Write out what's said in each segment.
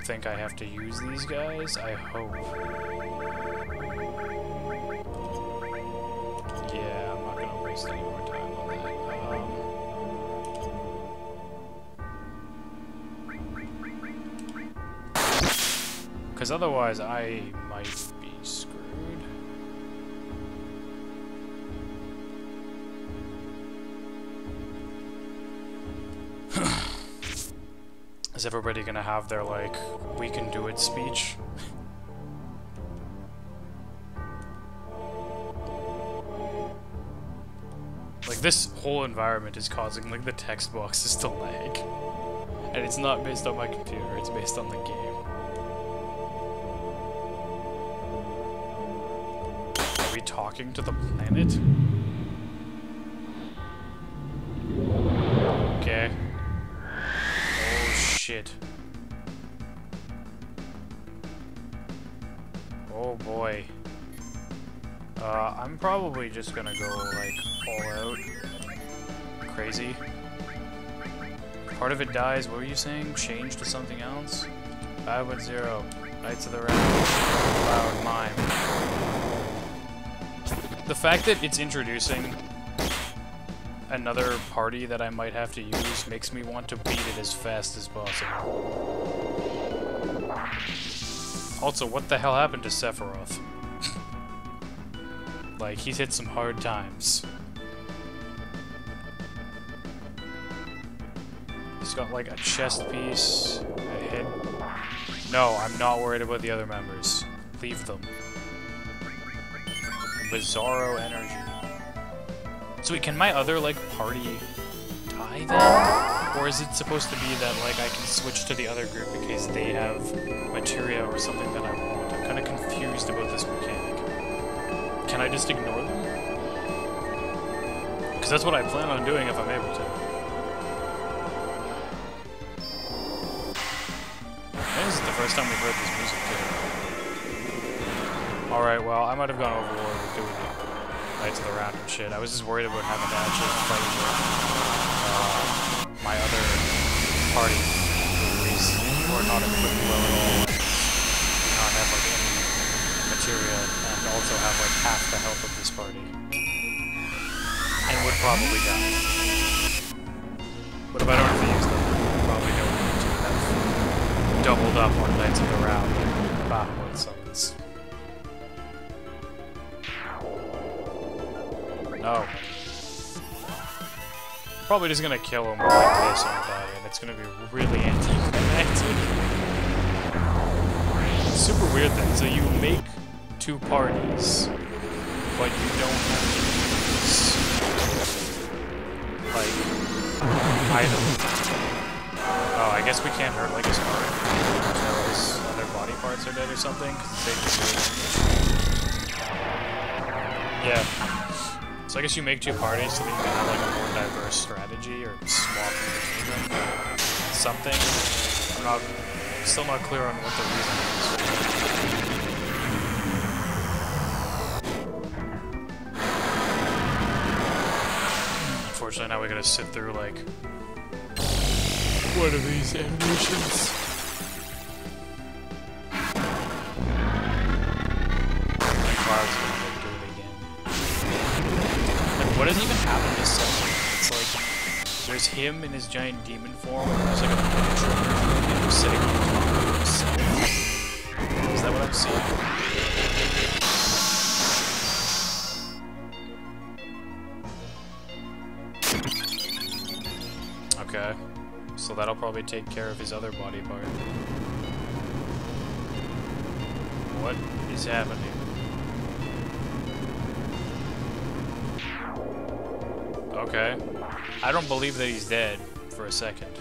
think I have to use these guys. I hope. Yeah, I'm not gonna waste any more time on that. Because otherwise I might be screwed. Is everybody gonna have their, like, we can do it speech? Like, this whole environment is causing, like, the text boxes to lag. And it's not based on my computer, it's based on the game. Are we talking to the planet? Okay. Shit. Oh boy. I'm probably just gonna go, like, all out. Crazy. Part of it dies, what were you saying? Change to something else? 510. Knights of the Round. Loud Mime. The fact that it's introducing another party that I might have to use makes me want to beat it as fast as possible. Also, what the hell happened to Sephiroth? Like, he's hit some hard times. He's got, like, a chest piece, a head... No, I'm not worried about the other members. Leave them. Bizarro energy. So wait, can my other, like, party die then? Or is it supposed to be that, like, I can switch to the other group because they have materia or something that I want? I'm kind of confused about this mechanic. Can I just ignore them? Because that's what I plan on doing if I'm able to. And this is the first time we've heard this music, too. Alright, well, I might have gone overboard with doing it. Knights of the Round and shit. I was just worried about having to actually fight with my other party who are not equipped well at all, and not have like any materia, and also have like half the health of this party. And would probably die. But if I don't have to use them, I probably don't need to have doubled up on Knights of the Round and Bahamut summons. No. Probably just gonna kill him like this and die, and it's gonna be really anticlimactic. Super weird thing. So you make two parties, but you don't have to use, like, items. Oh, I guess we can't hurt, like, his heart until his other body parts are dead or something, because yeah. So I guess you make two parties so that you can have like a more diverse strategy or swap in between them or something. I'm still not clear on what the reason is. Unfortunately, now we gotta sit through like one of these animations. What has even happened to Sephiroth? It's like, there's him in his giant demon form, and there's like a miniature version of him sitting on top of himself. Is that what I'm seeing? Okay. So that'll probably take care of his other body part. What is happening? Okay. I don't believe that he's dead for a second.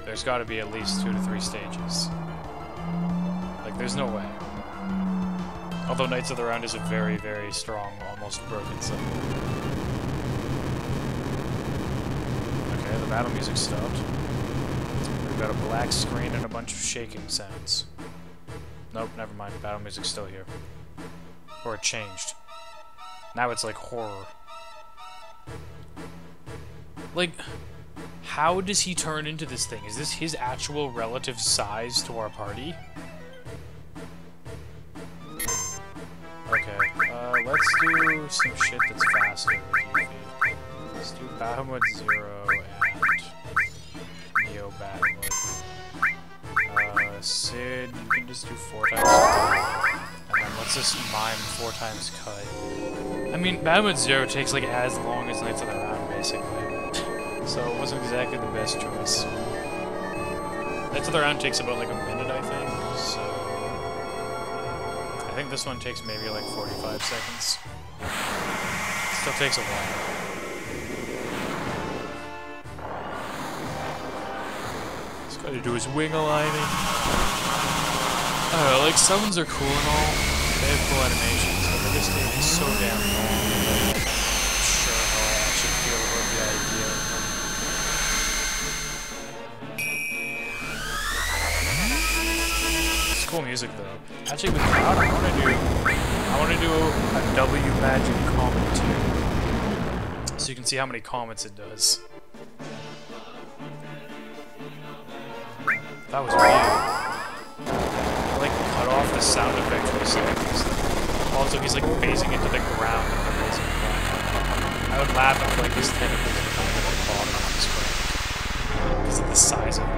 There's got to be at least 2 to 3 stages. Like, there's no way. Although Knights of the Round is a very, very strong, almost broken summon. Okay, the battle music stopped. We've got a black screen and a bunch of shaking sounds. Nope, never mind. Battle music's still here. Or it changed. Now it's like horror. Like, How does he turn into this thing? Is this his actual relative size to our party? Okay, let's do some shit that's faster with Yuffie. Let's do Bahamut 0 and Neo Bahamut. Sid, you can just do 4 times cut. And then let's just mime 4 times cut. I mean, Bahamut 0 takes like as long as Knights of the Round, basically. So it wasn't exactly the best choice. Knights of the Round takes about like a minute, I think, so... I think this one takes maybe like 45 seconds. Still takes a while. All he's got to do is wing aligning. I don't know, like summons are cool and all. They have cool animations, but they're just taking so damn long. I'm not sure how I actually feel about the idea of them. It's cool music though. Actually, with Cloud, I want to do a W Magic Comet too, so you can see how many comets it does. That was weird. I like cut off the sound effect for a second. Also, he's like phasing into the ground with the raising back. I would laugh if like his tentacles were kind of at the bottom of his brain because of the size of it.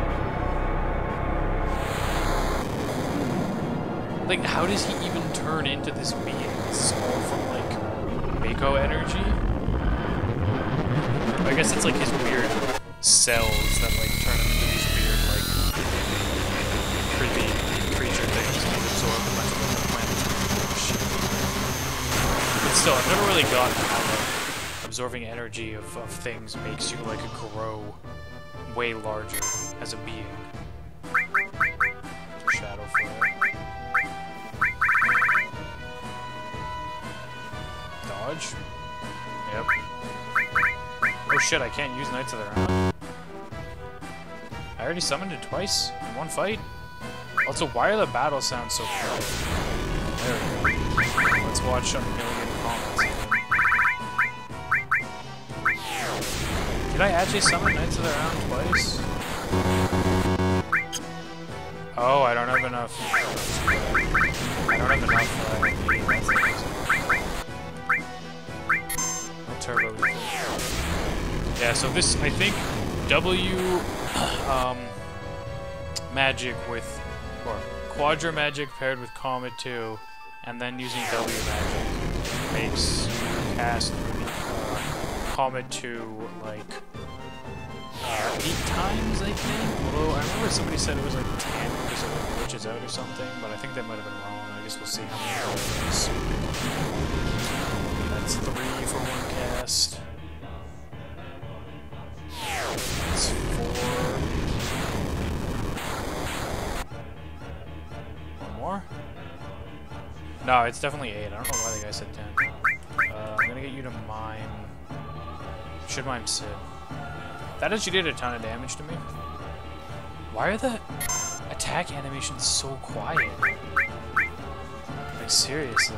Like, how does he even turn into this being? This is all from, like, Mako energy? I guess it's, like, his weird cells that, like, turn him into these weird, like, creepy creature things that absorb a bunch of other planets and shit. But still, I've never really gotten how, like, absorbing energy of things makes you, like, grow way larger as a being. Shadow Flare. Dodge? Yep. Oh shit, I can't use Knights of the Round. I already summoned it twice in one fight. Also, why are the battle sounds so quiet? There we go. Let's watch a million comments. Did I actually summon Knights of the Round twice? Oh, I don't have enough. I don't have enough. Turbo. Yeah, so this, I think, W magic with, or Quadra magic paired with Comet 2, and then using W magic makes you cast Comet 2 like 8 times, I think. Although I remember somebody said it was like 10 because it glitches out or something, but I think that might have been wrong. I guess we'll see how many it is. That's 3 for 1 cast. That's 4. 1 more? No, it's definitely 8. I don't know why the guy said 10. I'm gonna get you to mime. Should mime Sid. That actually did a ton of damage to me. Why are the attack animations so quiet? Like, seriously.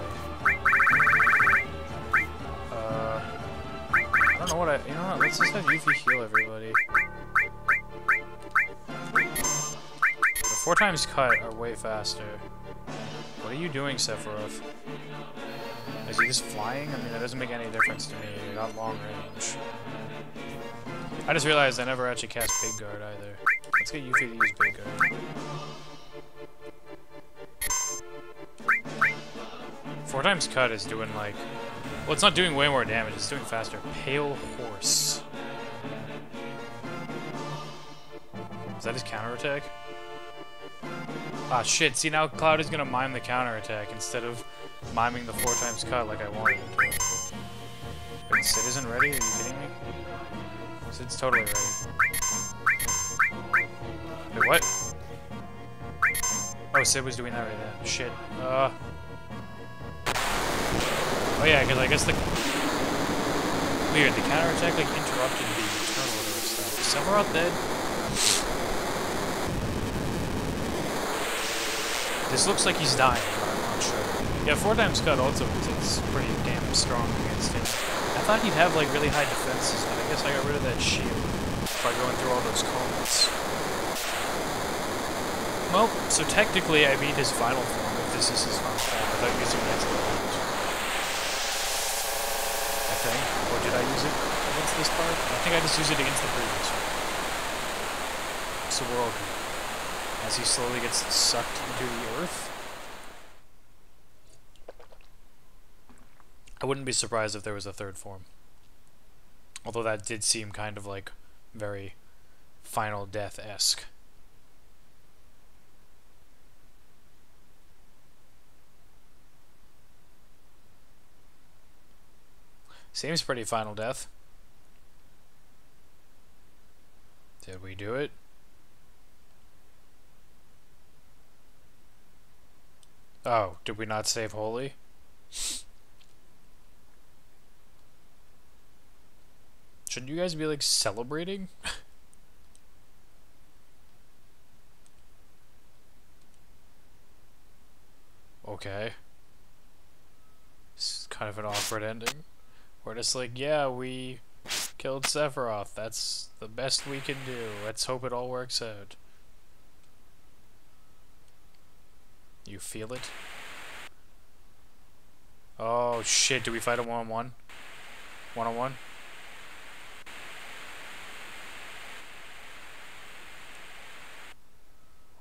I don't know what you know what, let's just have Yuffie heal everybody. The 4 times cut are way faster. What are you doing, Sephiroth? Is he just flying? I mean, that doesn't make any difference to me. You're not long range. I just realized I never actually cast Big Guard either. Let's get Yuffie to use Big Guard. 4 times cut is doing like... Well, it's not doing way more damage, it's doing faster. Pale Horse. Is that his counterattack? Ah, shit. See, now Cloud is gonna mime the counterattack instead of miming the 4 times cut like I wanted it to. Wait, Sid isn't ready? Are you kidding me? Sid's totally ready. Wait, what? Oh, Sid was doing that right there. Shit. Oh yeah, because I guess the... Weird, the counterattack like interrupted the Eternal Order stuff. Is Sephiroth dead? This looks like he's dying, but I'm not sure. Yeah, 4 times cut also is pretty damn strong against him. I thought he'd have like really high defenses, but I guess I got rid of that shield. by going through all those comments. Well, so technically I beat his final form, if this is his final form, without using it against the element. I think. Or did I use it against this part? I think I just used it against the previous one. So we're all good. As he slowly gets sucked into the earth. I wouldn't be surprised if there was a third form. Although that did seem kind of like very Final Death-esque. Seems pretty Final Death. Did we do it? Oh, did we not save Holy? Shouldn't you guys be, like, celebrating? Okay. This is kind of an awkward ending. We're just like, yeah, we killed Sephiroth. That's the best we can do. Let's hope it all works out. You feel it? Oh, shit. Do we fight a one-on-one? One-on-one?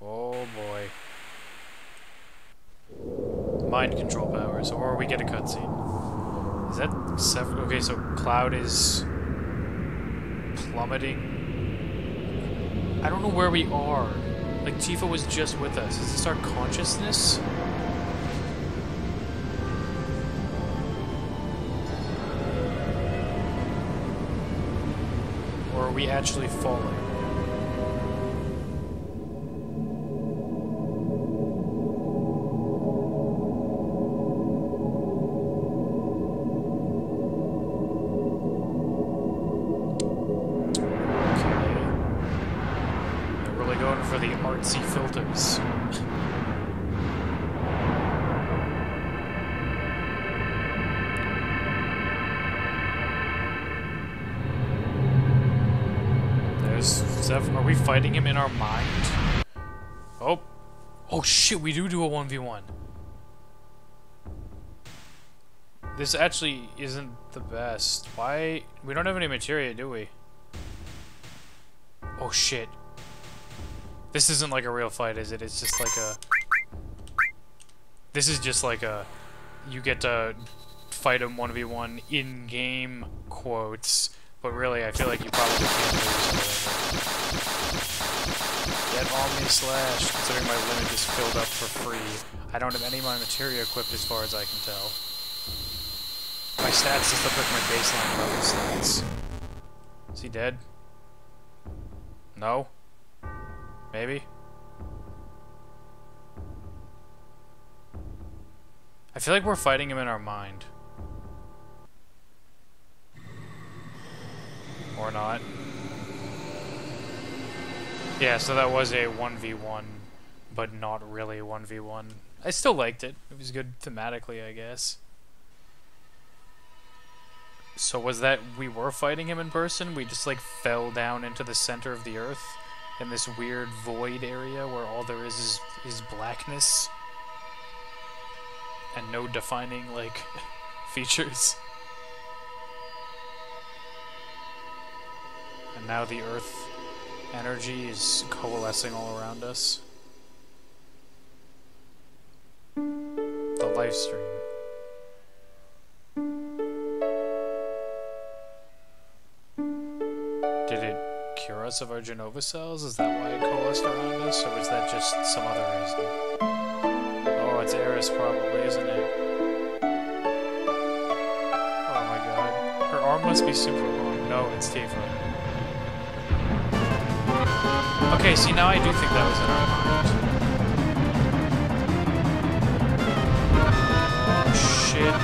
Oh boy. Mind control powers, or we get a cutscene. Is that okay, so Cloud is plummeting. I don't know where we are. Like, Tifa was just with us. Is this our consciousness? Or are we actually falling? See filters. There's Zeph. Are we fighting him in our mind? Oh. Oh shit, we do a 1v1. This actually isn't the best. Why? We don't have any materia, do we? Oh shit. This isn't like a real fight, is it? It's just like a... This is just like a... You get to fight him 1v1 in-game quotes, but really I feel like you probably can't lose. Get on me slash, considering my limit is filled up for free. I don't have any of my materia equipped as far as I can tell. My stats just look like my baseline level stats. Is he dead? No? Maybe? I feel like we're fighting him in our mind. Or not. Yeah, so that was a 1v1, but not really 1v1. I still liked it. It was good thematically, I guess. So was that we were fighting him in person? We just like fell down into the center of the earth? In this weird void area where all there is blackness and no defining, like, features. And now the earth energy is coalescing all around us. The life stream. Did it cure us of our Genova cells? Is that why it coalesced around us, or was that just some other reason? Oh, it's Eris probably, isn't it? Oh my god. Her arm must be super long. No, it's Tifa. Okay, see, now I do think that was in our mind. Oh, shit.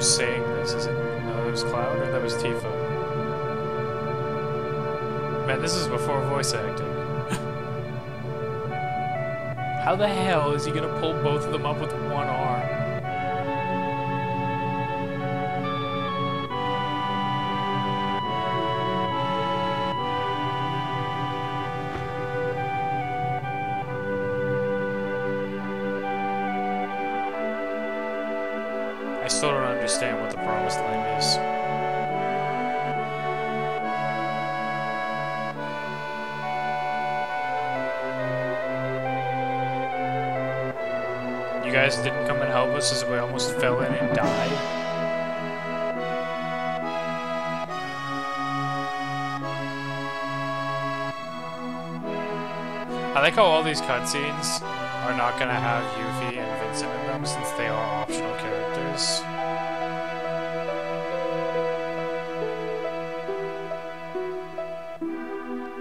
Saying this? Is it? No, that was Cloud, or that was Tifa? Man, this is before voice acting. How the hell is he gonna pull both of them up with one arm? I still don't understand what the promised land is. You guys didn't come and help us as we almost fell in and died. I like how all these cutscenes are not gonna have Yuffie and Vincent in them since they are optional characters.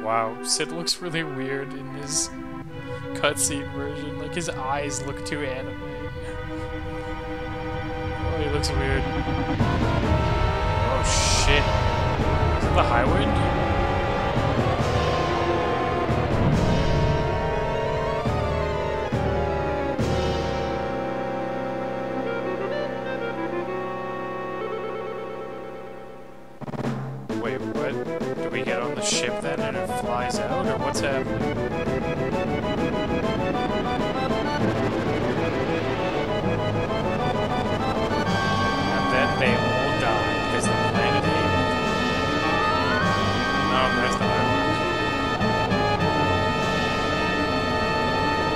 Wow, Sid looks really weird in this cutscene version. Like, his eyes look too anime. Oh, he looks weird. Oh, shit. Is it the High Wind? Wait, what? Do we get on the ship then and it flies out, or what's happening? They all died because the planet ate. No, there's the island.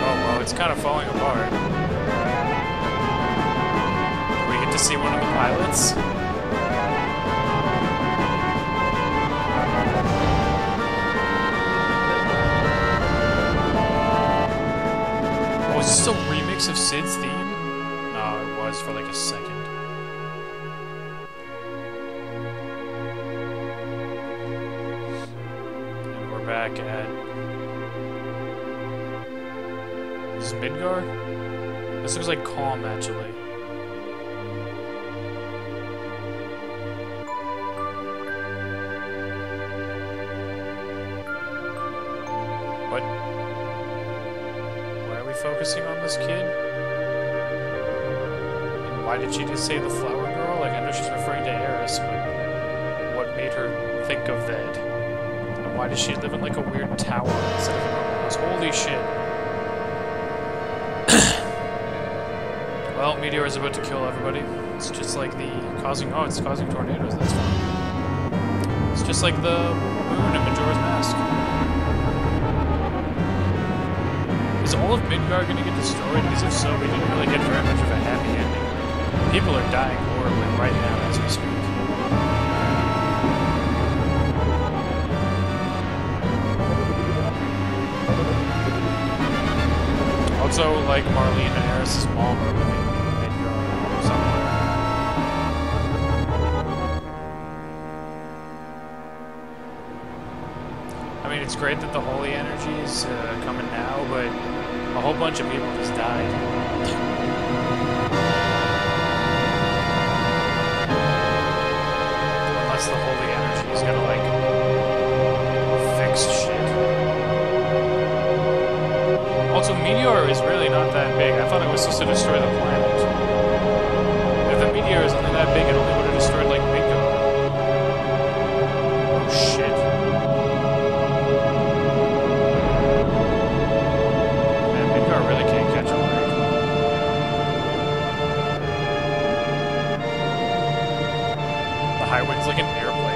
Oh, well, it's kind of falling apart. Do we get to see one of the pilots? Oh, is this a remix of Sid's theme? No, it was for like a second. Back at... Is this Midgar? This looks like Calm, actually. What? Why are we focusing on this kid? And why did she just say the flower girl? Like, I know she's referring to Eris, but what made her think of that? Why does she live in like a weird tower instead of a normal house? Holy shit. Well, Meteor is about to kill everybody. It's just like the causing... Oh, it's causing tornadoes. That's fine. It's just like the moon in Majora's Mask. Is all of Midgar going to get destroyed? Because if so, we didn't really get very much of a happy ending. People are dying horribly right now as we speak. Also, like, Marlene and Eris' mom are living in Midgar somewhere. I mean, it's great that the holy energy is coming now, but a whole bunch of people just died. Unless the holy energy is gonna, like, fix shit. Also, Meteor is really not that big. I thought it was supposed to destroy the planet. If the meteor is only that big, it only would have destroyed, like, Midgar. Oh, shit. Man, Midgar really can't catch a break. The High Wind's like an airplane.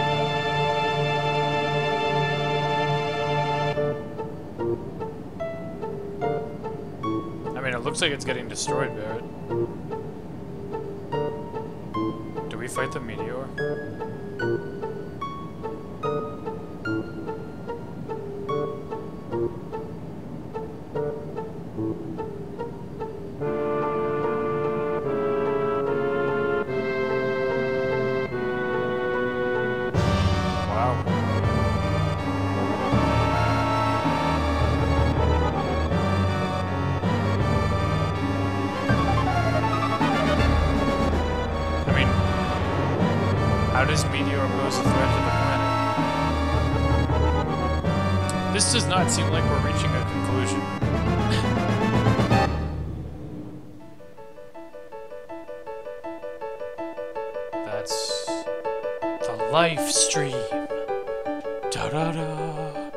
It looks like it's getting destroyed, Barrett. Do we fight the meteor? How does Meteor pose a threat to the planet? This does not seem like we're reaching a conclusion. life stream. Da-da-da.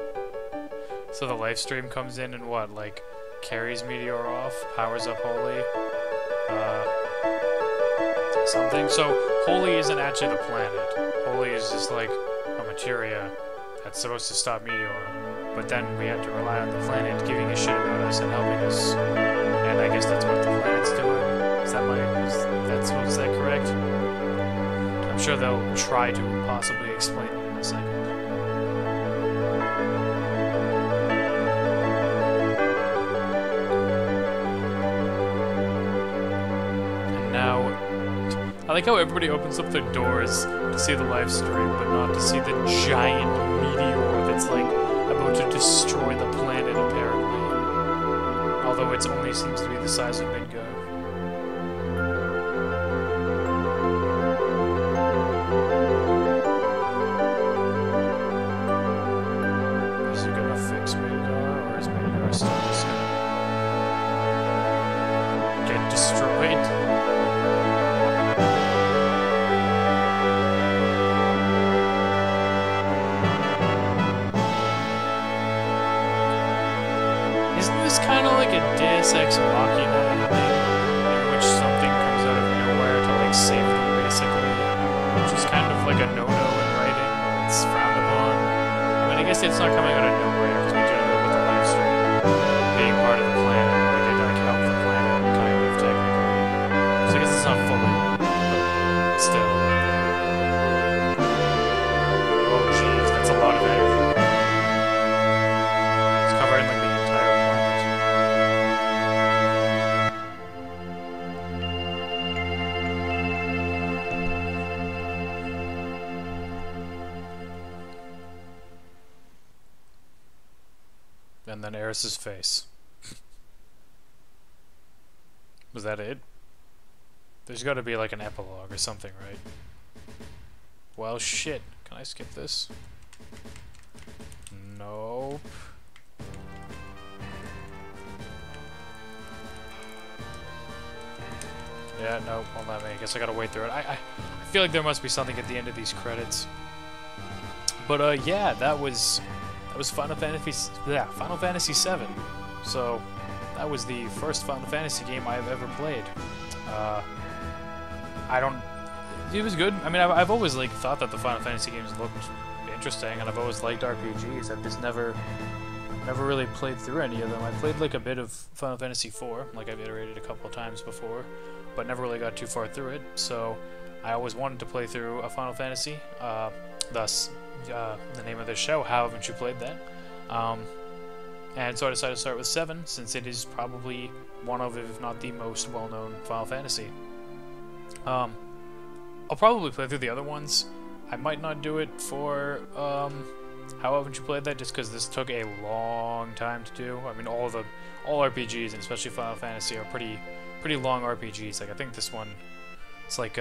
So the life stream comes in and what, like, carries Meteor off, powers up Holy, something. So Holy isn't actually the planet. Holy is just like a materia that's supposed to stop Meteor. But then we have to rely on the planet giving a shit about us and helping us. And I guess that's what the planet's doing. Is that correct? I'm sure they'll try to possibly explain it in a second. And now, I like how everybody opens up their doors to see the live stream, but not to see the giant meteor that's like about to destroy the planet, apparently. Although it only seems to be the size of Midgard. Is it gonna fix Midgard, or is Midgard still just gonna get destroyed? It's kind of like a Deus Ex Machina thing, in which something comes out of nowhere to like save them, basically, which is kind of like a no-no in writing. It's frowned upon. I mean, I guess it's not coming out of nowhere because we do know with the live stream being part of the planet, we did like help the planet, kind of technically. So I guess it's not fully, but still. Oh jeez, that's a lot of energy. It's covering like the entire planet. And then Eris's face. Was that it? There's got to be like an epilogue or something, right? Well, shit. Can I skip this? Nope. Yeah, no, won't let me. I guess I gotta wait through it. I feel like there must be something at the end of these credits. But yeah, that was Final Fantasy VII. So that was the first Final Fantasy game I've ever played. It was good. I mean, I've always like thought that the Final Fantasy games looked interesting, and I've always liked RPGs. I've just never really played through any of them. I played like a bit of Final Fantasy IV, like I've iterated a couple of times before, but never really got too far through it. So I always wanted to play through a Final Fantasy. Thus, the name of this show, How Haven't You Played That? And so I decided to start with 7, since it is probably one of, if not the most well-known Final Fantasy. I'll probably play through the other ones. I might not do it for How Haven't You Played That, just because this took a long time to do. I mean, all RPGs, and especially Final Fantasy, are pretty long RPGs. Like, I think this one, it's like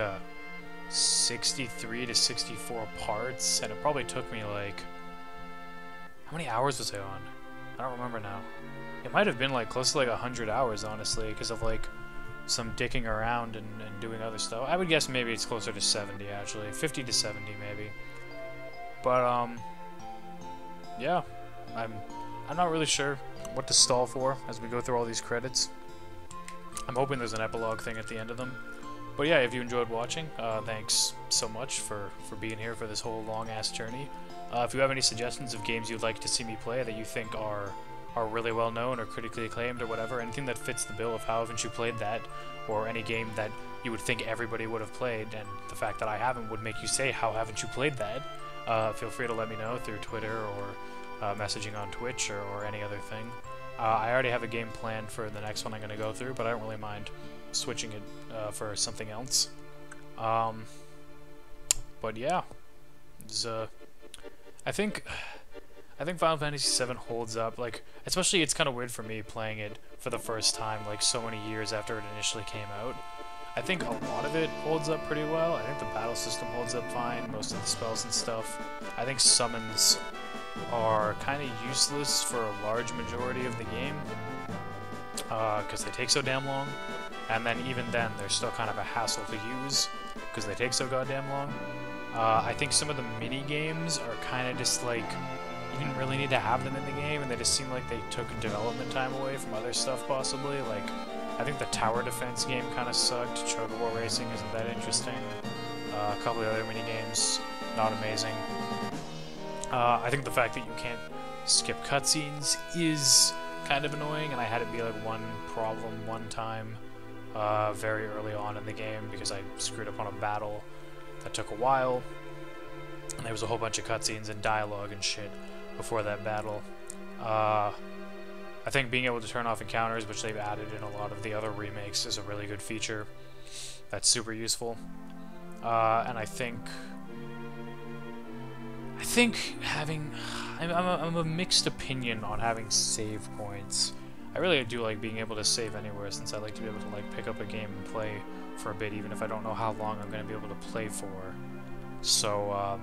63 to 64 parts, and it probably took me like, how many hours was I on? I don't remember now. It might have been like close to like 100 hours, honestly, because of like some dicking around and doing other stuff. I would guess maybe it's closer to 70, actually. 50 to 70 maybe. But yeah, I'm not really sure what to stall for as we go through all these credits. I'm hoping there's an epilogue thing at the end of them. But yeah, if you enjoyed watching, thanks so much for being here for this whole long-ass journey. If you have any suggestions of games you'd like to see me play that you think are really well known or critically acclaimed or whatever, anything that fits the bill of How Haven't You Played That, or any game that you would think everybody would have played, and the fact that I haven't would make you say, how haven't you played that? Feel free to let me know through Twitter or messaging on Twitch or any other thing. I already have a game planned for the next one I'm going to go through, but I don't really mind switching it for something else. But yeah, I think Final Fantasy VII holds up. Like, especially, it's kind of weird for me playing it for the first time, like so many years after it initially came out. I think a lot of it holds up pretty well. I think the battle system holds up fine, most of the spells and stuff. I think summons are kind of useless for a large majority of the game, because they take so damn long. And then even then, they're still kind of a hassle to use, because they take so goddamn long. I think some of the mini games are kind of just like, you didn't really need to have them in the game, and they just seem like they took development time away from other stuff, possibly. Like, I think the tower defense game kind of sucked. Chocobo Racing isn't that interesting. A couple of other mini games, not amazing. I think the fact that you can't skip cutscenes is kind of annoying, and I had it be like one problem one time very early on in the game because I screwed up on a battle that took a while, and there was a whole bunch of cutscenes and dialogue and shit before that battle. I think being able to turn off encounters, which they've added in a lot of the other remakes, is a really good feature. That's super useful. And I think having... I'm a mixed opinion on having save points. I really do like being able to save anywhere, since I like to be able to like pick up a game and play for a bit, even if I don't know how long I'm going to be able to play for. So,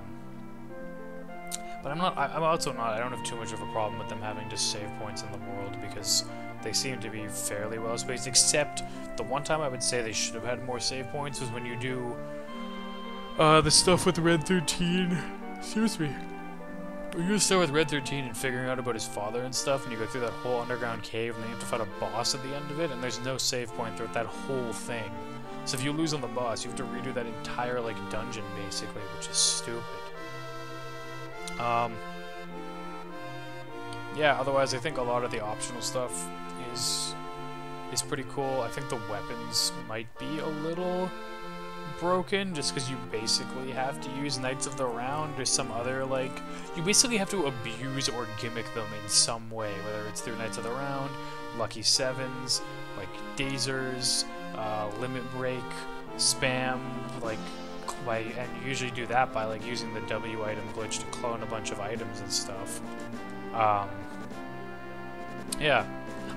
but I'm also not, I don't have too much of a problem with them having just save points in the world, because they seem to be fairly well spaced, except the one time I would say they should have had more save points was when you do the stuff with Red 13. Excuse me. When you start with Red 13 and figuring out about his father and stuff, and you go through that whole underground cave, and then you have to fight a boss at the end of it, and there's no save point throughout that whole thing. So if you lose on the boss, you have to redo that entire, like, dungeon, basically, which is stupid. Yeah, otherwise I think a lot of the optional stuff is pretty cool. I think the weapons might be a little broken, just because you basically have to use Knights of the Round or some other, like, you basically have to abuse or gimmick them in some way, whether it's through Knights of the Round, Lucky Sevens, like Dazers, Limit Break, Spam, like, and you usually do that by, like, using the W item glitch to clone a bunch of items and stuff. Yeah.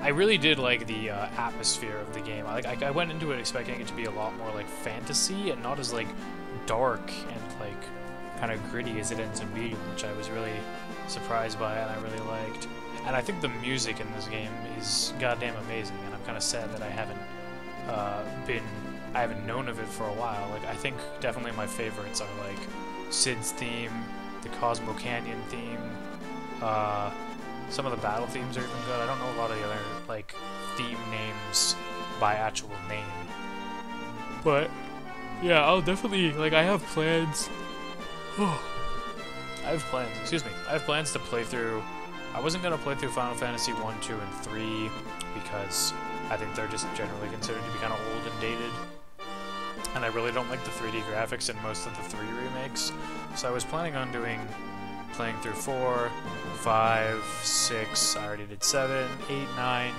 I really did like the atmosphere of the game. I went into it expecting it to be a lot more like fantasy and not as like dark and like kind of gritty as it ends up being, which I was really surprised by and I really liked. And I think the music in this game is goddamn amazing, and I'm kind of sad that I haven't known of it for a while. Like, I think definitely my favorites are like Sid's theme, the Cosmo Canyon theme. Some of the battle themes are even good. I don't know a lot of the other, like, theme names by actual name. But, yeah, I'll definitely, like, I have plans. I have plans, excuse me. I have plans to play through... I wasn't going to play through Final Fantasy 1, 2, and 3, because I think they're just generally considered to be kind of old and dated. And I really don't like the 3D graphics in most of the 3 remakes. So I was planning on playing through 4, 5, 6, I already did 7, 8, 9,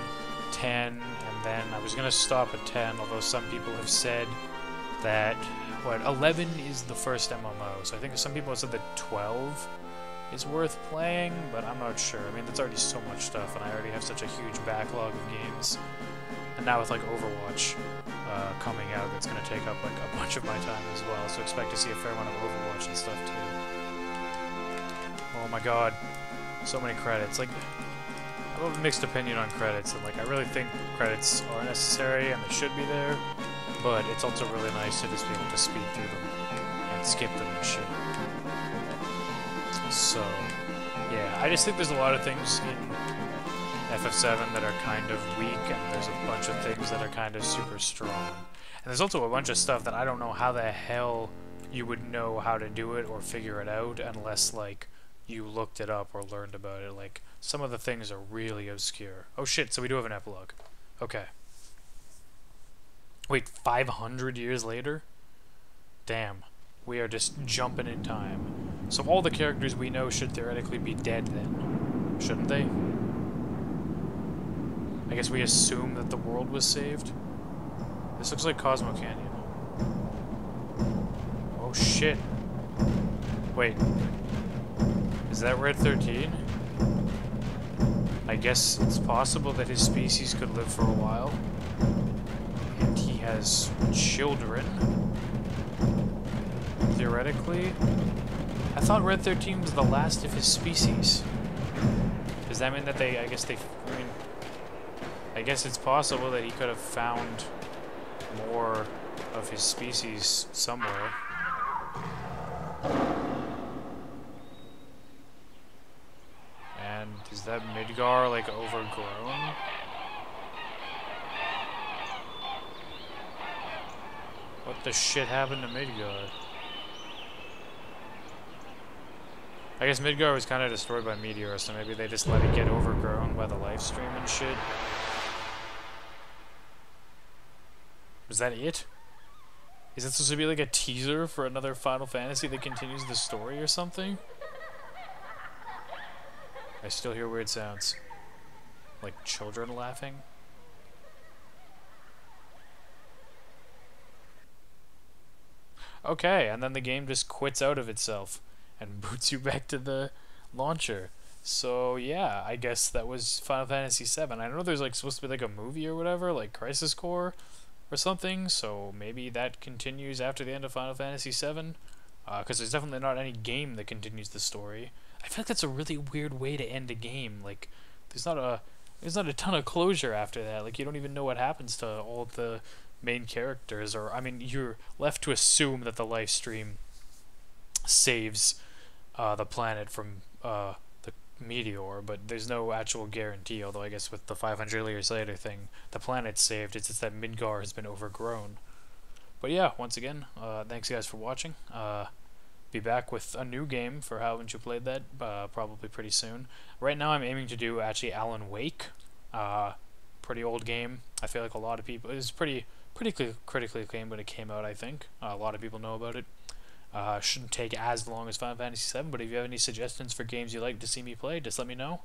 10, and then I was going to stop at 10, although some people have said that, 11 is the first MMO, so I think some people have said that 12 is worth playing, but I'm not sure. I mean, that's already so much stuff, and I already have such a huge backlog of games, and now with, like, Overwatch coming out, that's going to take up, like, a bunch of my time as well, so expect to see a fair amount of Overwatch and stuff, too. Oh my god, so many credits. Like, I have a mixed opinion on credits, and like, I really think credits are necessary and they should be there, but it's also really nice to just be able to speed through them and skip them and shit. So, yeah, I just think there's a lot of things in FF7 that are kind of weak, and there's a bunch of things that are kind of super strong. And there's also a bunch of stuff that I don't know how the hell you would know how to do it or figure it out unless, like, you looked it up or learned about it. Like, some of the things are really obscure. Oh shit, so we do have an epilogue. Okay. Wait, 500 years later? Damn. We are just jumping in time. So all the characters we know should theoretically be dead then. Shouldn't they? I guess we assume that the world was saved? This looks like Cosmo Canyon. Oh shit. Wait. Is that Red 13? I guess it's possible that his species could live for a while. And he has children. Theoretically. I thought Red 13 was the last of his species. Does that mean that I guess it's possible that he could have found more of his species somewhere. Is that Midgar, like, overgrown? What the shit happened to Midgar? I guess Midgar was kind of destroyed by meteors, so maybe they just let it get overgrown by the live stream and shit. Was that it? Is that supposed to be like a teaser for another Final Fantasy that continues the story or something? I still hear weird sounds. Like children laughing? Okay, and then the game just quits out of itself and boots you back to the launcher. So yeah, I guess that was Final Fantasy VII. I know there's like supposed to be like a movie or whatever, like Crisis Core or something, so maybe that continues after the end of Final Fantasy VII. Because there's definitely not any game that continues the story. I feel like that's a really weird way to end a game. Like, there's not a ton of closure after that. Like, you don't even know what happens to all of the main characters, or I mean, you're left to assume that the live stream saves the planet from the meteor, but there's no actual guarantee. Although I guess with the 500 years later thing, the planet's saved. It's just that Midgar has been overgrown. But yeah, once again, thanks guys for watching. Be back with a new game for haven't you played that, probably pretty soon. Right now I'm aiming to do actually Alan Wake. Pretty old game. I feel like a lot of people, it was pretty critically acclaimed when it came out, I think. A lot of people know about it. Shouldn't take as long as Final Fantasy VII, but if you have any suggestions for games you'd like to see me play, just let me know.